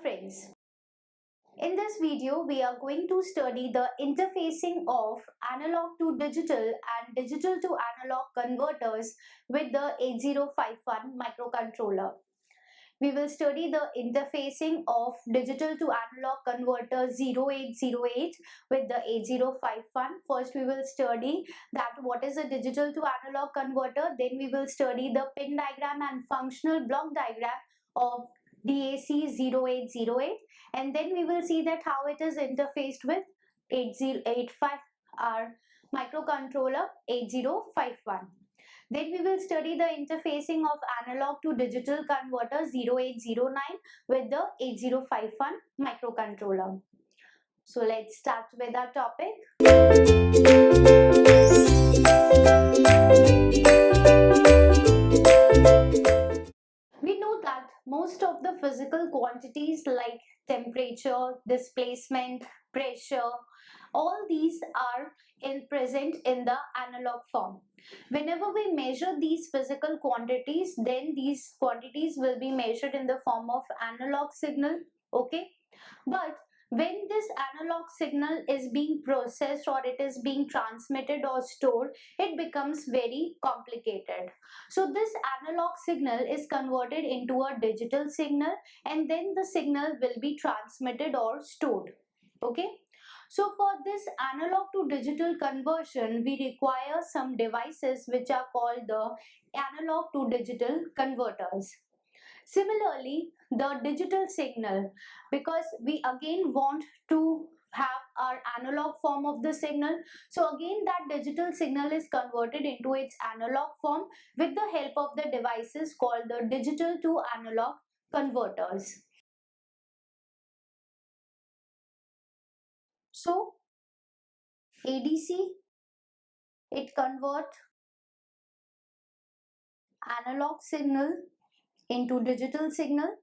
friends, in this video we are going to study the interfacing of analog to digital and digital to analog converters with the 8051 microcontroller. We will study the interfacing of digital to analog converter 0808 with the 8051. First we will study that what is a digital to analog converter, then we will study the pin diagram and functional block diagram of DAC 0808, and then we will see that how it is interfaced with 8085 our microcontroller 8051. Then we will study the interfacing of analog to digital converter 0809 with the 8051 microcontroller. So let's start with our topic. We know that most of the physical quantities like temperature, displacement, pressure, all these are present in the analog form. Whenever we measure these physical quantities, then these quantities will be measured in the form of analog signal, okay? But when this analog signal is being processed or it is being transmitted or stored, it becomes very complicated. So this analog signal is converted into a digital signal, and then the signal will be transmitted or stored, okay? So for this analog to digital conversion, we require some devices which are called the analog to digital converters. Similarly, the digital signal, because we again want to have our analog form of the signal, so again that digital signal is converted into its analog form with the help of the devices called the digital to analog converters. So ADC, it converts analog signal into digital signal,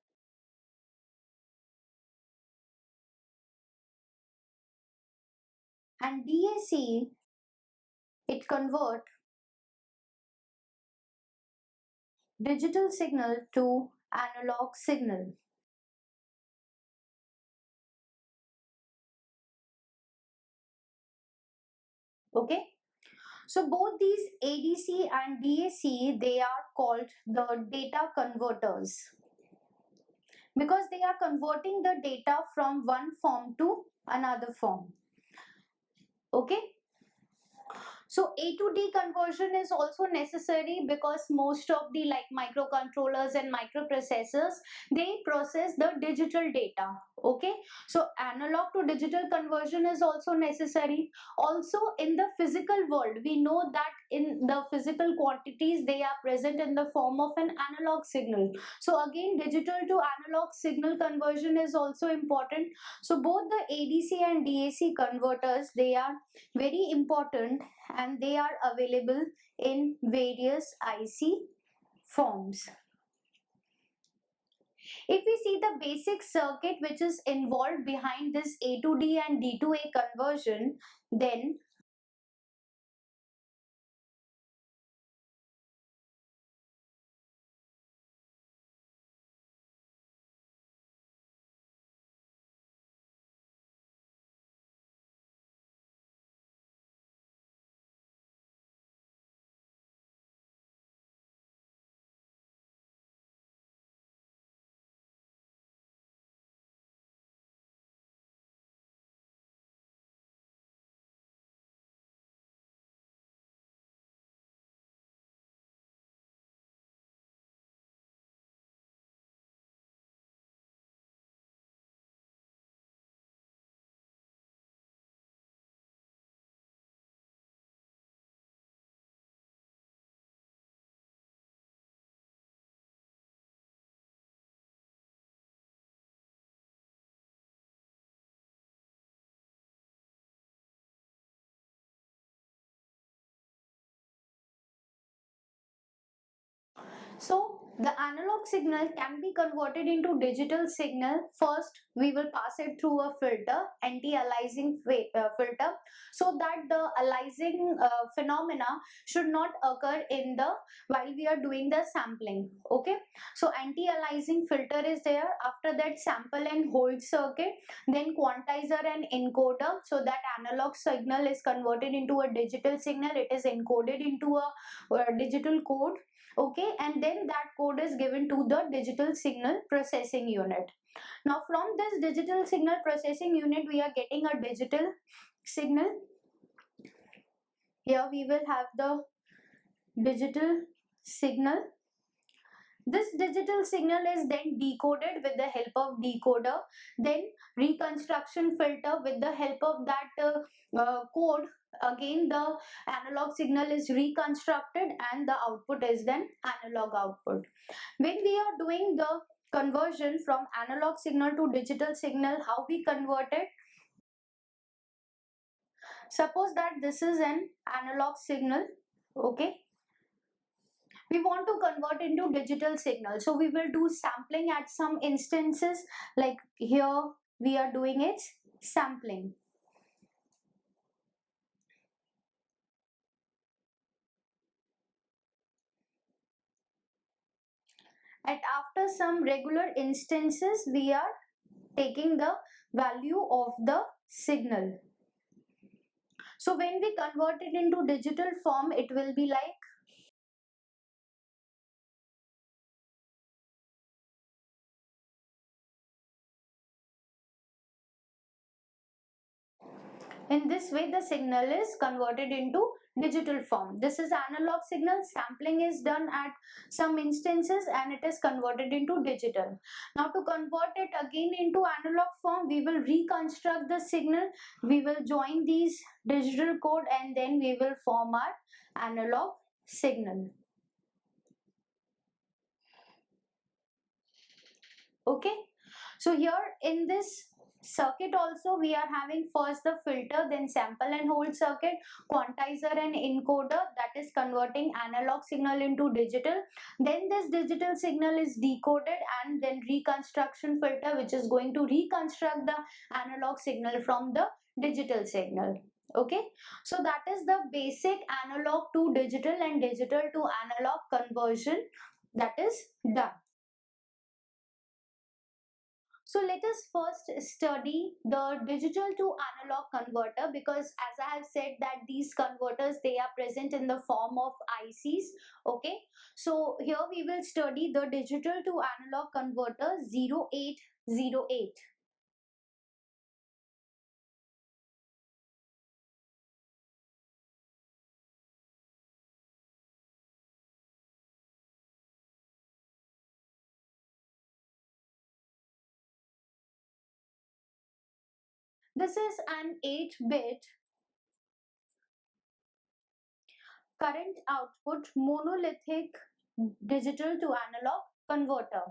and DAC, it convert digital signal to analog signal. Okay, so both these ADC and DAC, they are called the data converters because they are converting the data from one form to another form. Okay, so A to D conversion is also necessary because most of the microcontrollers and microprocessors, they process the digital data. Okay, so analog to digital conversion is also necessary. Also in the physical world, we know that in the physical quantities, they are present in the form of an analog signal. So again, digital to analog signal conversion is also important. So both the ADC and DAC converters, they are very important and they are available in various IC forms. If we see the basic circuit which is involved behind this A to D and D to A conversion, then The analog signal can be converted into digital signal. First, we will pass it through a filter, anti-aliasing filter, so that the aliasing phenomena should not occur in the while we are doing the sampling. Okay, so anti-aliasing filter is there. After that, sample and hold circuit, then quantizer and encoder, so that analog signal is converted into a digital signal. It is encoded into a digital code. Okay, and then that code is given to the digital signal processing unit. Now from this digital signal processing unit, we are getting a digital signal. Here we will have the digital signal. This digital signal is then decoded with the help of decoder, then reconstruction filter with the help of that code. Again, the analog signal is reconstructed and the output is then analog output. When we are doing the conversion from analog signal to digital signal, how we convert it? Suppose that this is an analog signal. Okay, we want to convert into digital signal, so we will do sampling at some instances. Like here we are doing it sampling. And after some regular instances, we are taking the value of the signal. So when we convert it into digital form, it will be like in this way. The signal is converted into digital form. This is analog signal. Sampling is done at some instances and it is converted into digital. Now to convert it again into analog form, we will reconstruct the signal. We will join these digital code and then we will form our analog signal. Okay, so here in this circuit also we are having first the filter, then sample and hold circuit, quantizer and encoder, that is converting analog signal into digital. Then this digital signal is decoded and then reconstruction filter, which is going to reconstruct the analog signal from the digital signal. Okay, so that is the basic analog to digital and digital to analog conversion that is done. So let us first study the digital to analog converter, because as I have said that these converters, they are present in the form of ICs. Okay, so here we will study the digital to analog converter 0808. This is an 8-bit current output monolithic digital to analog converter.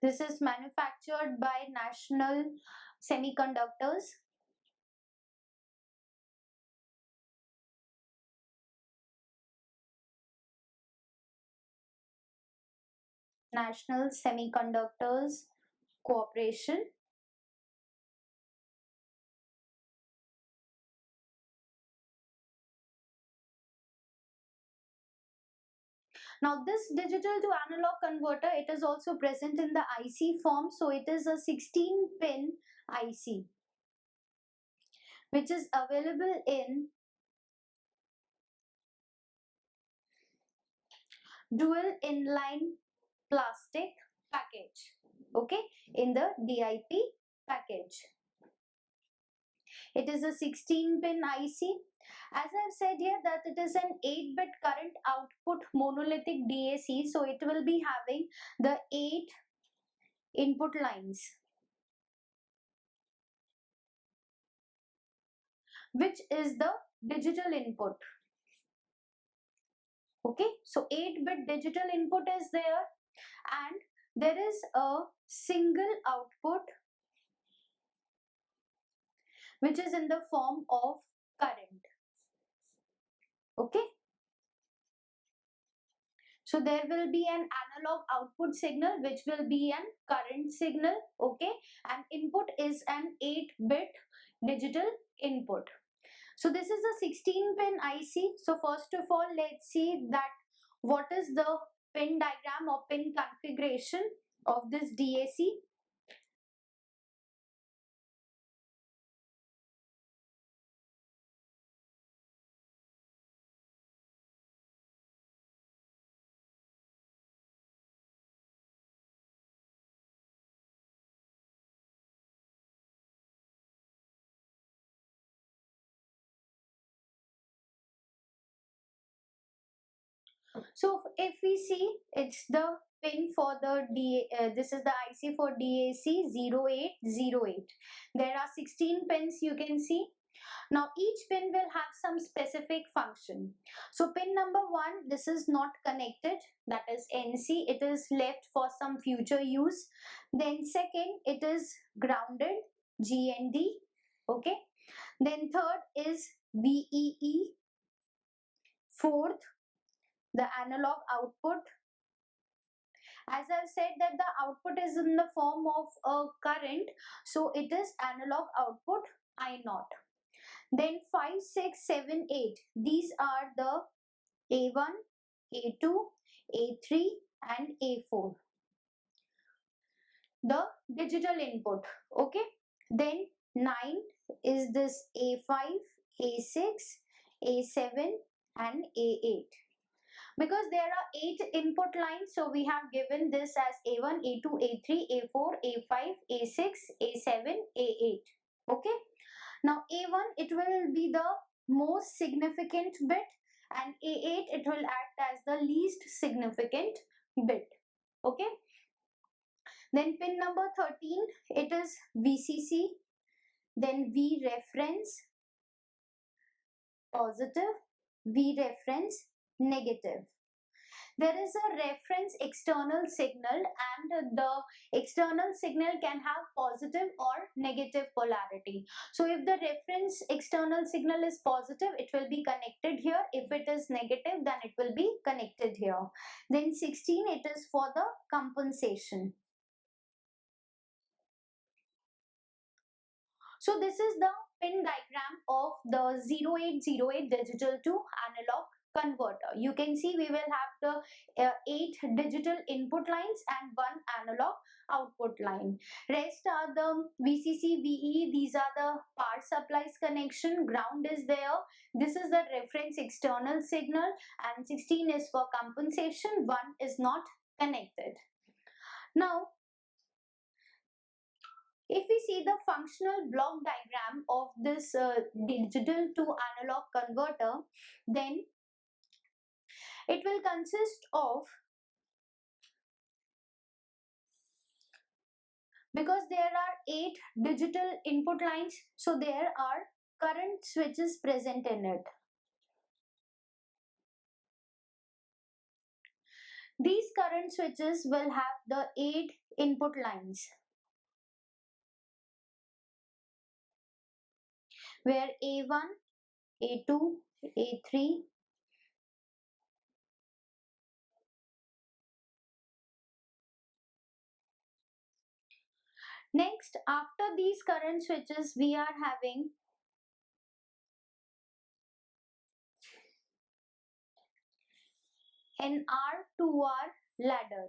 This is manufactured by National Semiconductors. National Semiconductors Corporation. Now this digital to analog converter, it is also present in the IC form. So it is a 16-pin IC which is available in dual inline plastic package. Okay, in the DIP package. It is a 16-pin IC. As I've said here that it is an 8-bit current output monolithic DAC, so it will be having the 8 input lines, which is the digital input. Okay, so 8-bit digital input is there and there is a single output which is in the form of current. Okay. So there will be an analog output signal which will be an current signal. Okay. And input is an 8-bit digital input. So this is a 16-pin IC. So first of all, let's see that what is the pin diagram or pin configuration of this DAC. So if we see, it's the pin for the this is the IC for DAC 0808. There are 16 pins you can see. Now each pin will have some specific function. So pin number 1, this is not connected, that is NC, it is left for some future use. Then second, it is grounded, GND. Okay. Then third is VEE. Fourth, the analog output. As I've said that the output is in the form of a current, so it is analog output I naught. Then 5, 6, 7, 8. These are the A1, A2, A3 and A4. The digital input. Okay. Then 9 is this A5, A6, A7 and A8. Because there are 8 input lines, so we have given this as A1, A2, A3, A4, A5, A6, A7, A8. Okay. Now A1, it will be the most significant bit, and A8, it will act as the least significant bit. Okay. Then pin number 13, it is VCC. Then V reference positive, V reference negative. There is a reference external signal, and the external signal can have positive or negative polarity. So if the reference external signal is positive, it will be connected here. If it is negative, then it will be connected here. Then 16, it is for the compensation. So this is the pin diagram of the 0808 digital to analog converter. You can see we will have the 8 digital input lines and 1 analog output line. Rest are the VCC, VE, these are the power supplies connection, ground is there. This is the reference external signal, and 16 is for compensation, 1 is not connected. Now, if we see the functional block diagram of this digital to analog converter, then it will consist of, because there are 8 digital input lines, so there are current switches present in it. These current switches will have the 8 input lines, where A1, A2, A3, next after these current switches we are having an R2R ladder.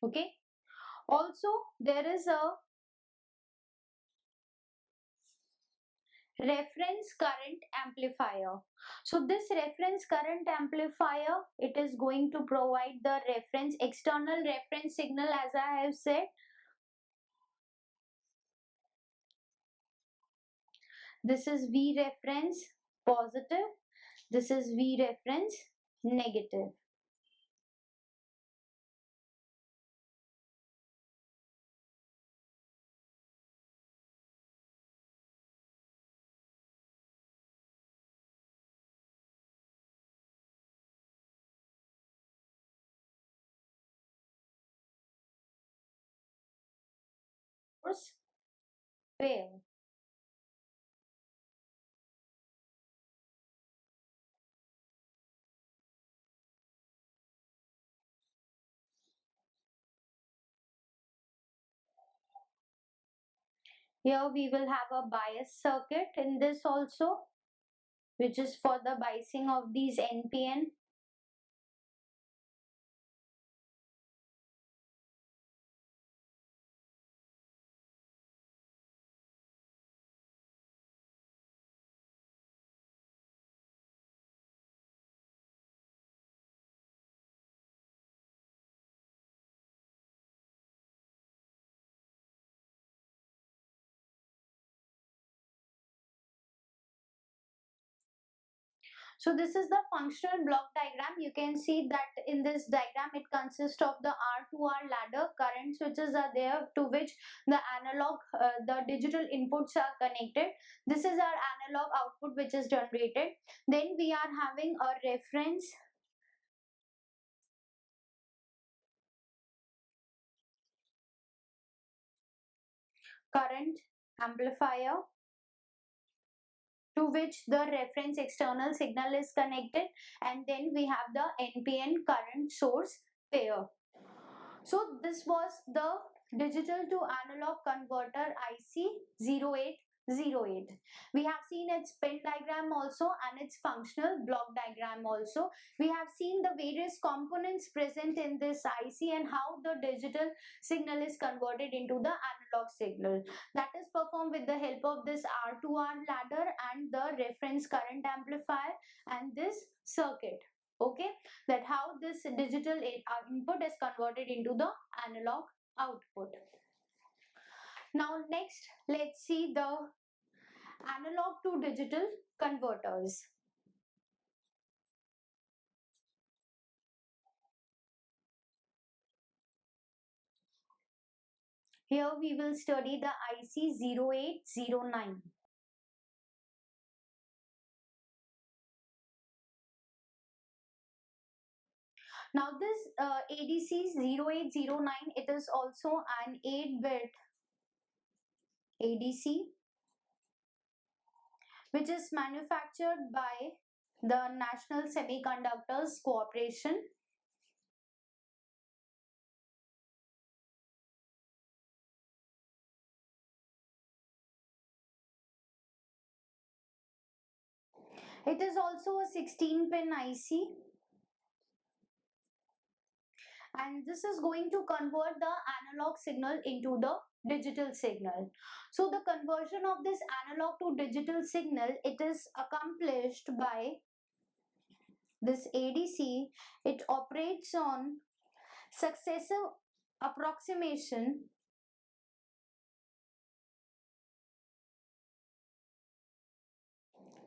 Okay. Also, there is a reference current amplifier. So this reference current amplifier, it is going to provide the reference, external reference signal, as I have said. This is V reference positive. This is V reference negative. source pair. Here we will have a bias circuit in this also, which is for the biasing of these NPN. So this is the functional block diagram. You can see that in this diagram it consists of the R2R ladder. Current switches are there to which the analog, the digital inputs are connected. This is our analog output which is generated. Then we are having a reference current amplifier to which the reference external signal is connected, and then we have the NPN current source pair. So this was the digital to analog converter IC 0808. We have seen its pin diagram also and its functional block diagram also. We have seen the various components present in this IC and how the digital signal is converted into the analog signal. That is performed with the help of this R2R ladder and the reference current amplifier and this circuit. Okay, that how this digital input is converted into the analog output. Now next, let's see the analog to digital converters. Here we will study the IC 0809. Now this ADC 0809, it is also an 8-bit ADC which is manufactured by the National Semiconductors Corporation. It is also a 16-pin IC, and this is going to convert the analog signal into the digital signal. So the conversion of this analog to digital signal, it is accomplished by this ADC. It operates on successive approximation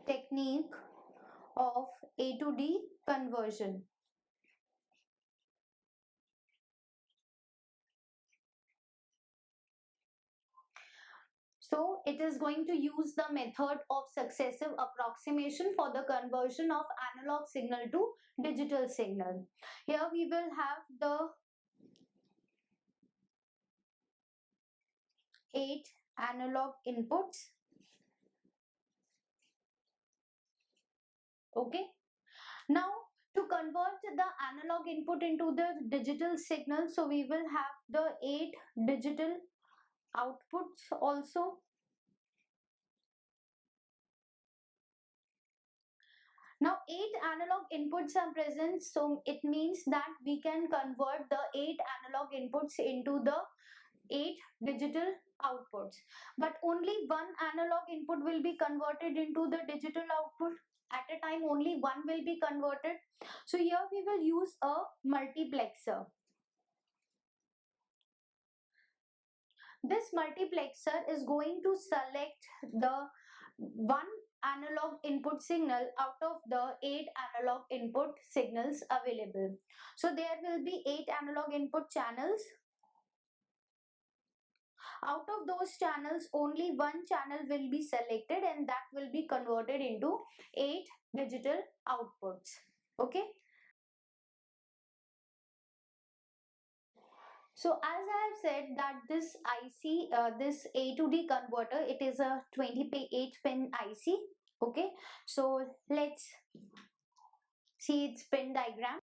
technique of A to D conversion. So it is going to use the method of successive approximation for the conversion of analog signal to digital signal. Here we will have the 8 analog inputs. Okay. Now to convert the analog input into the digital signal, so we will have the 8 digital outputs also. Now 8 analog inputs are present, so it means that we can convert the 8 analog inputs into the 8 digital outputs, but only one analog input will be converted into the digital output. At a time only one will be converted. So here we will use a multiplexer. This multiplexer is going to select the one analog input signal out of the 8 analog input signals available. So there will be 8 analog input channels. Out of those channels, only one channel will be selected and that will be converted into 8 digital outputs. Okay. So as I have said that this IC, this A to D converter, it is a 28 pin IC. Okay, so let's see its pin diagram.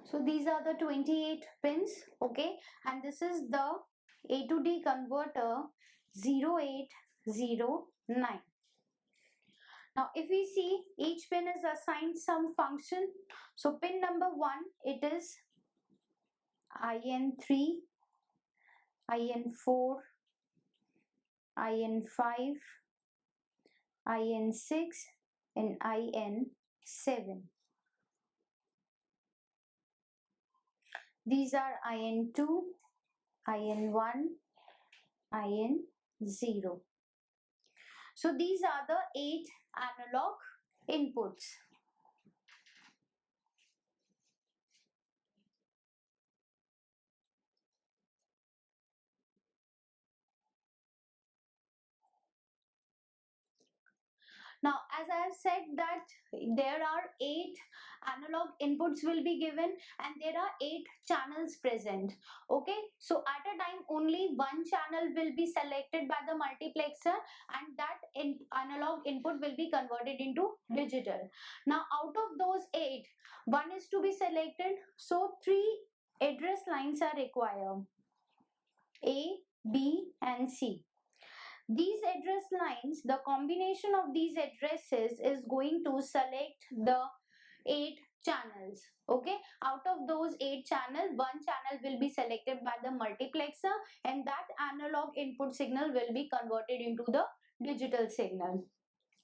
So these are the 28 pins, okay, and this is the A to D converter 0809. Now if we see, each pin is assigned some function. So pin number 1, it is IN3, IN4, IN5, IN6 and IN7. These are IN2, IN1, IN0. So these are the 8 analog inputs. Now, as I have said that there are 8 analog inputs will be given and there are 8 channels present. Okay, so at a time only one channel will be selected by the multiplexer and that analog input will be converted into digital. Now, out of those 8, one is to be selected. So 3 address lines are required: A, B and C. These address lines, the combination of these addresses is going to select the 8 channels. Okay, out of those 8 channels, one channel will be selected by the multiplexer and that analog input signal will be converted into the digital signal.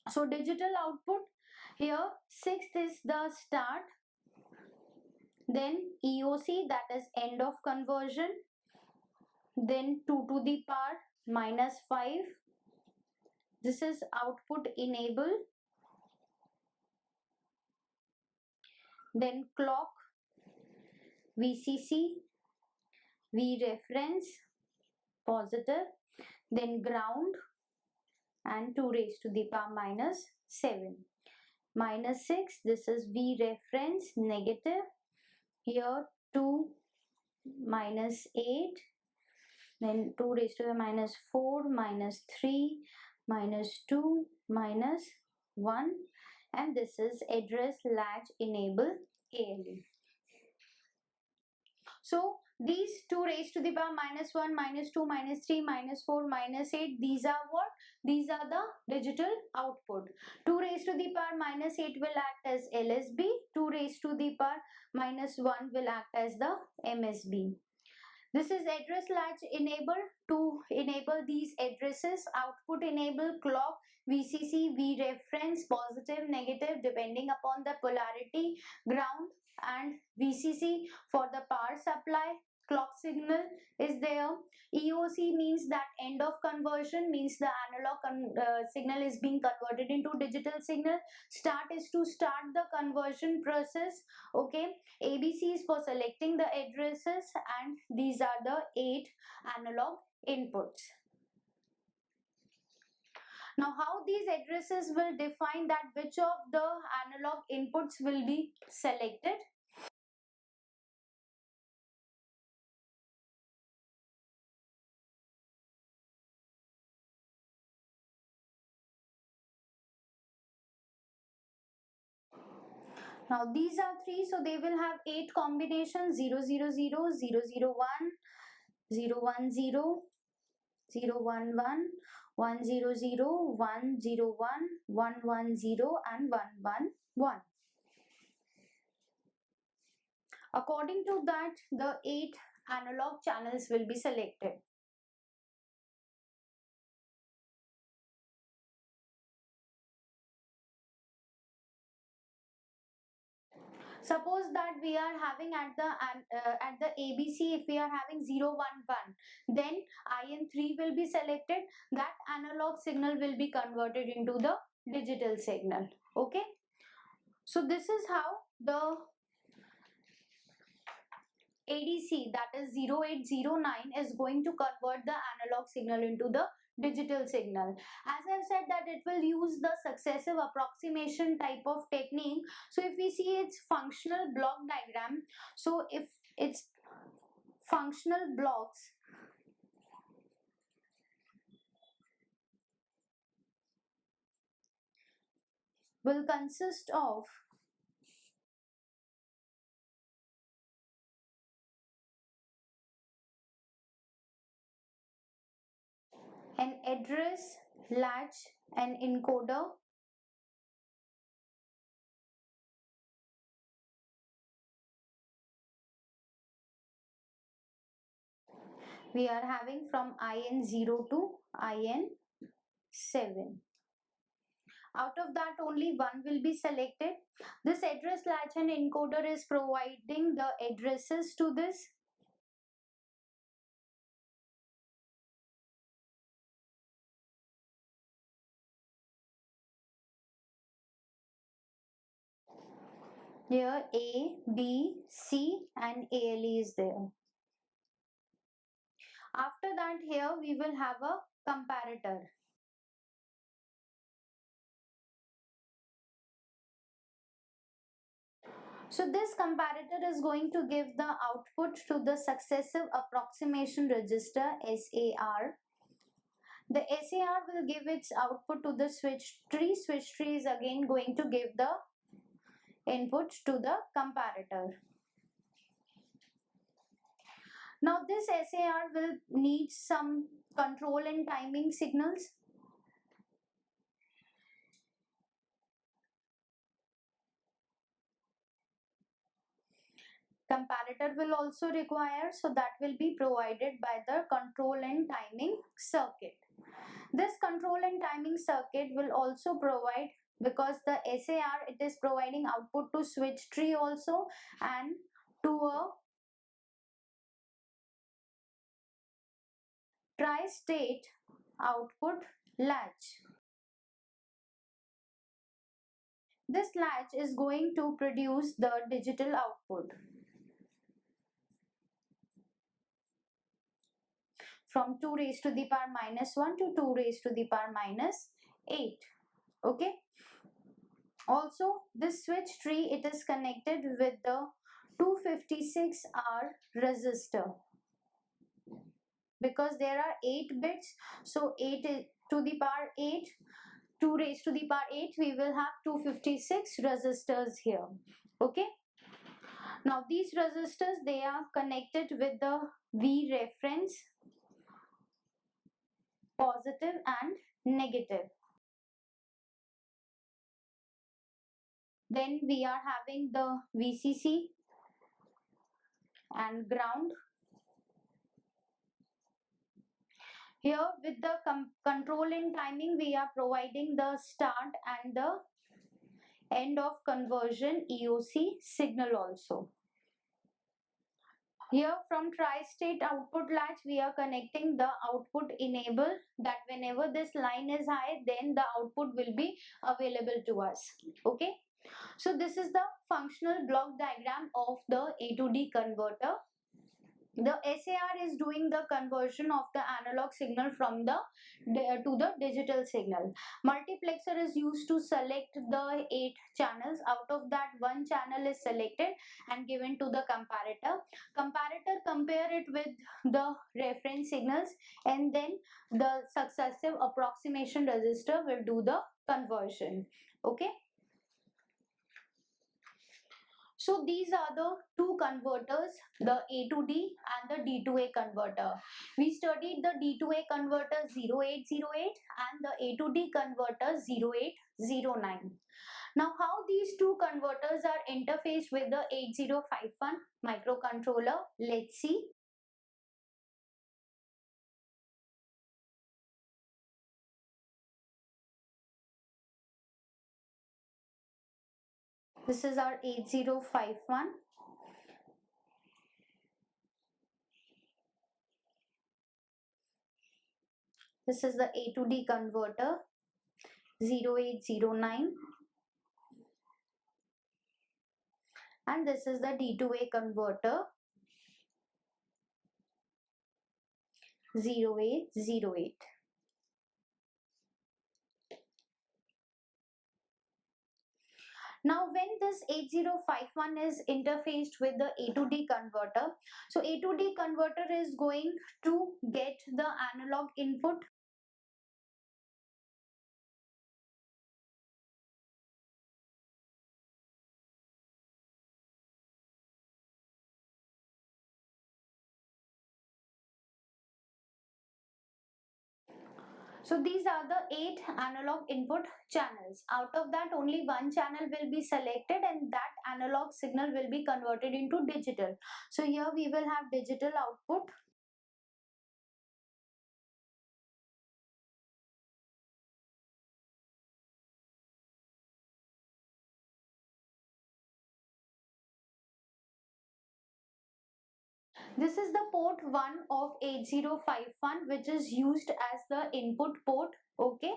So digital output here, 6th is the start, then EOC, that is end of conversion, then 2 to the power -5, this is output enable, then clock, VCC, V reference positive, then ground and 2 raised to the power -7. -6, this is V reference negative, here 2 -8, then 2 raised to the -4, -3, -2, -1, and this is address latch enable ALE. So these 2 raised to the power -1, -2, -3, -4, -8, these are what? These are the digital output. 2 raised to the power -8 will act as LSB. 2 raised to the power -1 will act as the MSB. This is address latch enable. To enable these addresses, output enable, clock, VCC, V reference, positive, negative, depending upon the polarity, ground and VCC for the power supply. Clock signal is there. EOC means that end of conversion, means the analog signal is being converted into digital signal. Start is to start the conversion process. Okay, ABC is for selecting the addresses and these are the 8 analog inputs. Now how these addresses will define that which of the analog inputs will be selected? Now these are 3, so they will have 8 combinations: 000, 001, 010, 011, 100, 101, 110 and 111. According to that, the 8 analog channels will be selected. Suppose that we are having at the ABC, if we are having 011, then IN3 will be selected. That analog signal will be converted into the digital signal. Okay. So this is how the ADC, that is 0809, is going to convert the analog signal into the digital signal. As I've said that it will use the successive approximation type of technique. So if we see its functional block diagram, so if its functional blocks will consist of an address, latch, an encoder, we are having from IN0 to IN7. Out of that, only one will be selected. This address latch and encoder is providing the addresses to this. Here A, B, C and ALE is there. After that, here we will have a comparator. So this comparator is going to give the output to the successive approximation register SAR. The SAR will give its output to the switch tree. Switch tree is again going to give the input to the comparator. Now this SAR will need some control and timing signals. Comparator will also require, so that will be provided by the control and timing circuit. This control and timing circuit will also provide, because the SAR, it is providing output to switch tree also and to a tri-state output latch. This latch is going to produce the digital output from 2 raised to the power minus 1 to 2 raised to the power minus 8. Okay. Also, this switch tree, it is connected with the 256R resistor, because there are 8 bits. So 8 to the power 8, 2 raised to the power 8, we will have 256 resistors here. Okay. Now these resistors, they are connected with the V reference, positive and negative. Then we are having the VCC and ground. Here with the control and timing, we are providing the start and the end of conversion EOC signal also. Here from tri-state output latch, we are connecting the output enable, that whenever this line is high, then the output will be available to us. Okay. So this is the functional block diagram of the A to D converter. The SAR is doing the conversion of the analog signal from the to the digital signal. Multiplexer is used to select the 8 channels. Out of that, one channel is selected and given to the comparator. Comparator compare it with the reference signals, and then the successive approximation register will do the conversion. Okay. So these are the two converters, the A to D and the D to A converter. We studied the D to A converter 0808 and the A to D converter 0809. Now how these two converters are interfaced with the 8051 microcontroller, let's see. This is our 8051. This is the A to D converter 0809, and this is the D to A converter 0808. Now when this 8051 is interfaced with the A to D converter, so A to D converter is going to get the analog input. So these are the 8 analog input channels. Out of that, only one channel will be selected and that analog signal will be converted into digital. So here we will have digital output. This is the port 1 of 8051, which is used as the input port. Okay.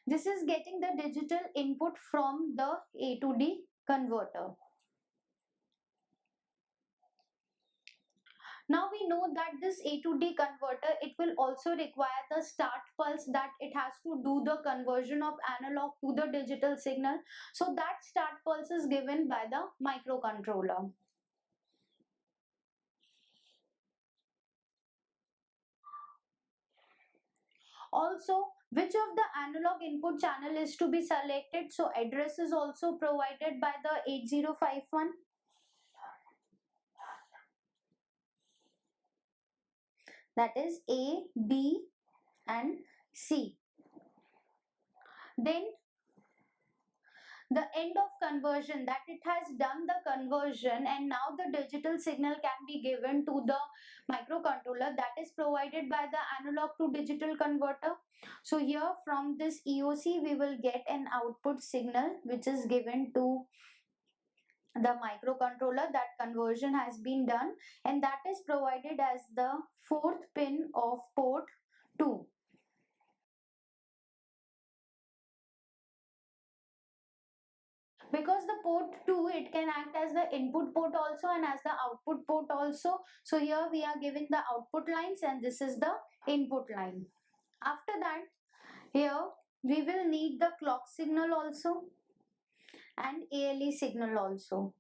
This is getting the digital input from the A to D converter. Now we know that this A to D converter, it will also require the start pulse, that it has to do the conversion of analog to the digital signal. So that start pulse is given by the microcontroller. Also, which of the analog input channel is to be selected? So address is also provided by the 8051. That is A, B and C. Then the end of conversion, that it has done the conversion and now the digital signal can be given to the microcontroller, that is provided by the analog to digital converter. So here from this EOC we will get an output signal which is given to the microcontroller. That conversion has been done and that is provided as the fourth pin of port 2. Because the port 2, it can act as the input port also and as the output port also. So here we are giving the output lines and this is the input line. After that, here we will need the clock signal also and ALE signal also.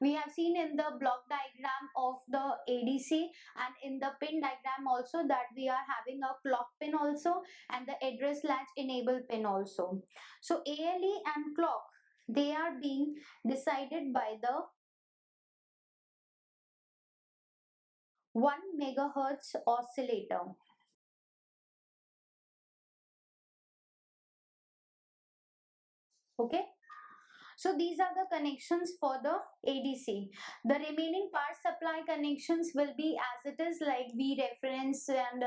We have seen in the block diagram of the ADC and in the pin diagram also that we are having a clock pin also and the address latch enable pin also. So ALE and clock, they are being decided by the 1 megahertz oscillator. Okay. So these are the connections for the ADC. The remaining power supply connections will be as it is, like V reference and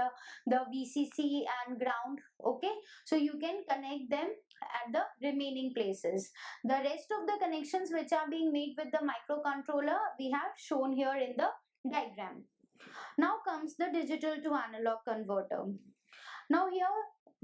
the VCC and ground. Okay. So you can connect them at the remaining places. The rest of the connections which are being made with the microcontroller, we have shown here in the diagram. Now comes the digital to analog converter. Now here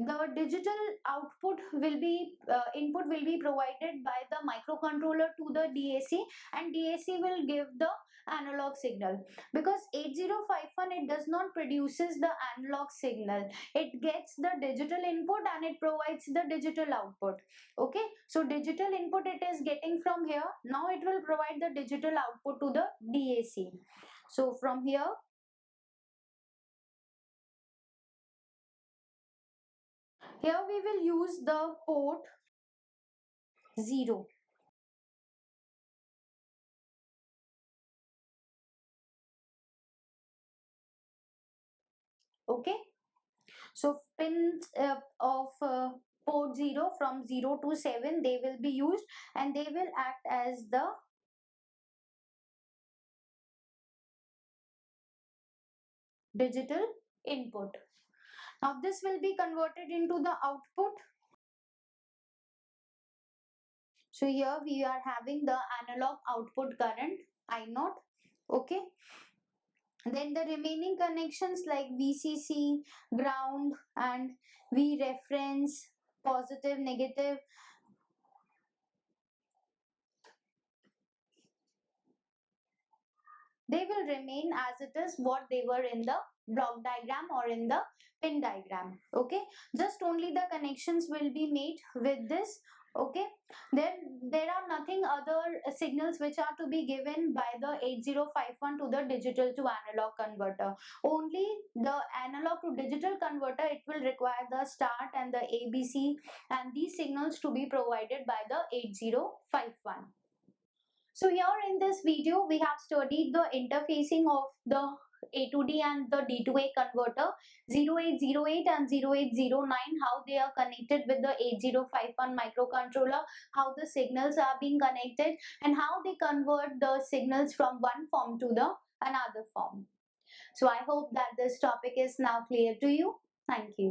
the digital output will be input will be provided by the microcontroller to the DAC and DAC will give the analog signal. Because 8051, it does not produces the analog signal, it gets the digital input and it provides the digital output. Okay, so digital input it is getting from here, now it will provide the digital output to the DAC. So from here we will use the port 0. Okay, so pins of port 0 from 0 to 7, they will be used and they will act as the digital input. Now this will be converted into the output. So here we are having the analog output current I naught. Okay. Then the remaining connections like VCC, ground, and V reference, positive, negative, they will remain as it is what they were in the block diagram or in the pin diagram. Okay, just only the connections will be made with this. Okay, then there are nothing other signals which are to be given by the 8051 to the digital to analog converter. Only the analog to digital converter, it will require the start and the ABC and these signals to be provided by the 8051. So here in this video, we have studied the interfacing of the A to D and the D to A converter 0808 and 0809, how they are connected with the 8051 microcontroller, how the signals are being connected and how they convert the signals from one form to the another form. So I hope that this topic is now clear to you. Thank you.